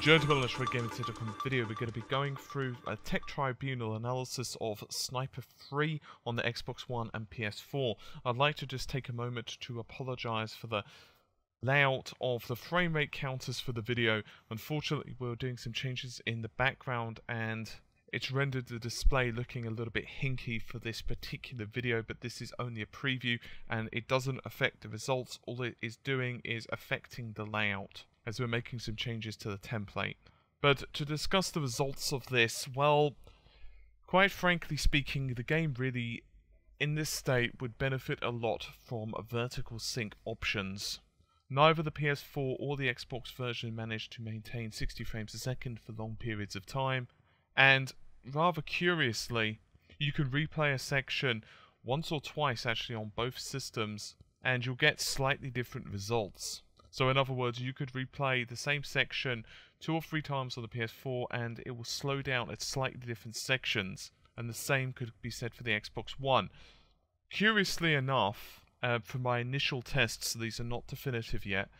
Gentlemen, let's Red Gaming video. We're going to be going through a Tech Tribunal analysis of Sniper 3 on the Xbox One and PS4. I'd like to just take a moment to apologise for the layout of the frame rate counters for the video. Unfortunately, we're doing some changes in the background and it's rendered the display looking a little bit hinky for this particular video, but this is only a preview and it doesn't affect the results. All it is doing is affecting the layout, as we're making some changes to the template. But to discuss the results of this, well, quite frankly speaking, the game really, in this state, would benefit a lot from vertical sync options. Neither the PS4 or the Xbox version managed to maintain 60 frames a second for long periods of time, and rather curiously, you can replay a section once or twice actually on both systems, and you'll get slightly different results. So in other words, you could replay the same section 2 or 3 times on the PS4 and it will slow down at slightly different sections, and the same could be said for the Xbox One. Curiously enough, for my initial tests, these are not definitive yet,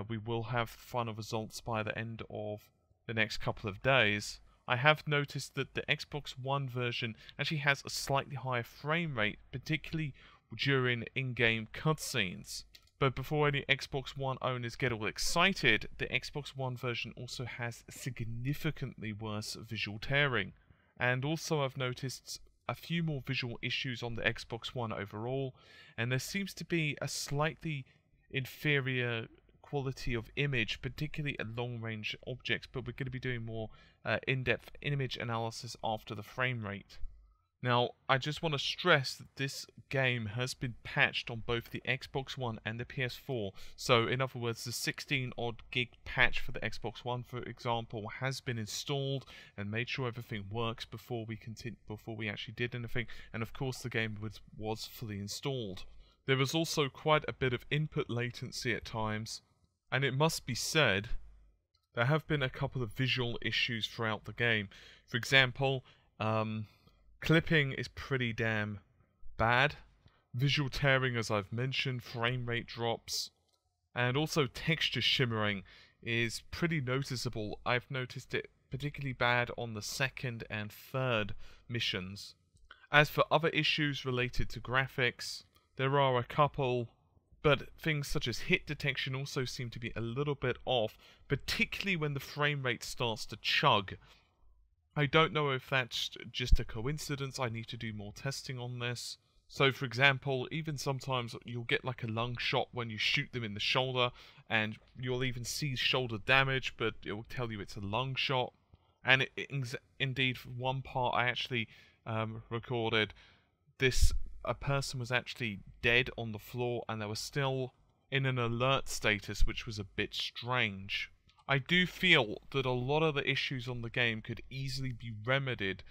we will have final results by the end of the next couple of days. I have noticed that the Xbox One version actually has a slightly higher frame rate, particularly during in-game cutscenes. But before any Xbox One owners get all excited, the Xbox One version also has significantly worse visual tearing. And also I've noticed a few more visual issues on the Xbox One overall, and there seems to be a slightly inferior quality of image, particularly at long-range objects, but we're going to be doing more in-depth image analysis after the frame rate. Now, I just want to stress that this game has been patched on both the Xbox One and the PS4. So, in other words, the 16-odd gig patch for the Xbox One, for example, has been installed and made sure everything works before we actually did anything. And of course, the game was fully installed. There was also quite a bit of input latency at times, and it must be said, there have been a couple of visual issues throughout the game. For example, clipping is pretty damn bad. Visual tearing, as I've mentioned, frame rate drops, and also texture shimmering is pretty noticeable. I've noticed it particularly bad on the second and third missions. As for other issues related to graphics, there are a couple, but things such as hit detection also seem to be a little bit off, particularly when the frame rate starts to chug. I don't know if that's just a coincidence. I need to do more testing on this. So for example, even sometimes you'll get like a lung shot when you shoot them in the shoulder, and you'll even see shoulder damage, but it will tell you it's a lung shot. And indeed, for one part I actually recorded this, a person was actually dead on the floor and they were still in an alert status, which was a bit strange. I do feel that a lot of the issues on the game could easily be remedied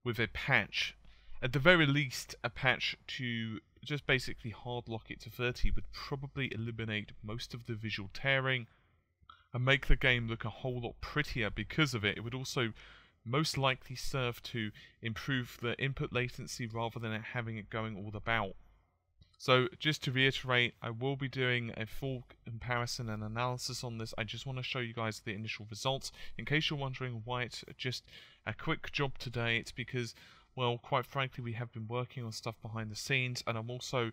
with a patch. At the very least, a patch to just basically hardlock it to 30 would probably eliminate most of the visual tearing and make the game look a whole lot prettier because of it. It would also most likely serve to improve the input latency rather than having it going all about. So, just to reiterate, I will be doing a full comparison and analysis on this. I just want to show you guys the initial results. In case you're wondering why it's just a quick job today, it's because, well, quite frankly, we have been working on stuff behind the scenes, and I'm also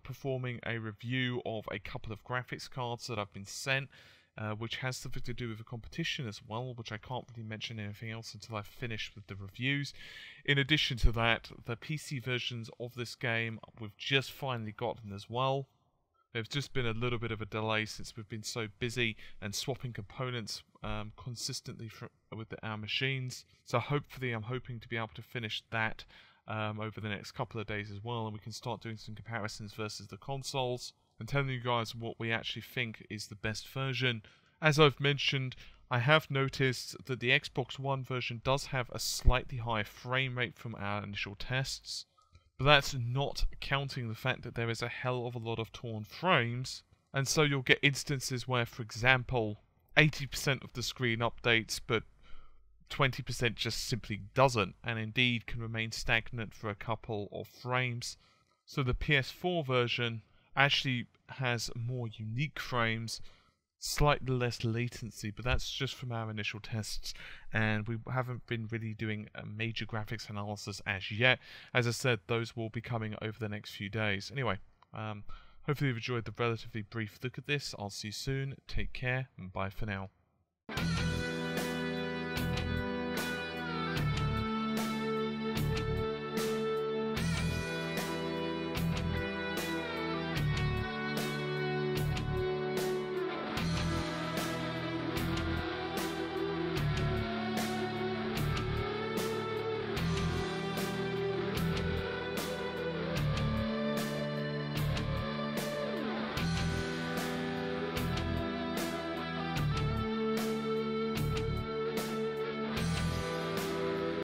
performing a review of a couple of graphics cards that I've been sent, which has something to do with a competition as well, which I can't really mention anything else until I've finished with the reviews. In addition to that, the PC versions of this game we've just finally gotten as well. There's just been a little bit of a delay since we've been so busy and swapping components consistently with our machines. So hopefully I'm hoping to be able to finish that over the next couple of days as well, and we can start doing some comparisons versus the consoles and telling you guys what we actually think is the best version. As I've mentioned, I have noticed that the Xbox One version does have a slightly higher frame rate from our initial tests, but that's not counting the fact that there is a hell of a lot of torn frames, and so you'll get instances where, for example, 80% of the screen updates, but 20% just simply doesn't, and indeed can remain stagnant for a couple of frames. So the PS4 version actually has more unique frames, slightly less latency, but that's just from our initial tests, and we haven't been really doing a major graphics analysis as yet. As I said, those will be coming over the next few days. Anyway, hopefully you've enjoyed the relatively brief look at this. I'll see you soon. Take care, and bye for now.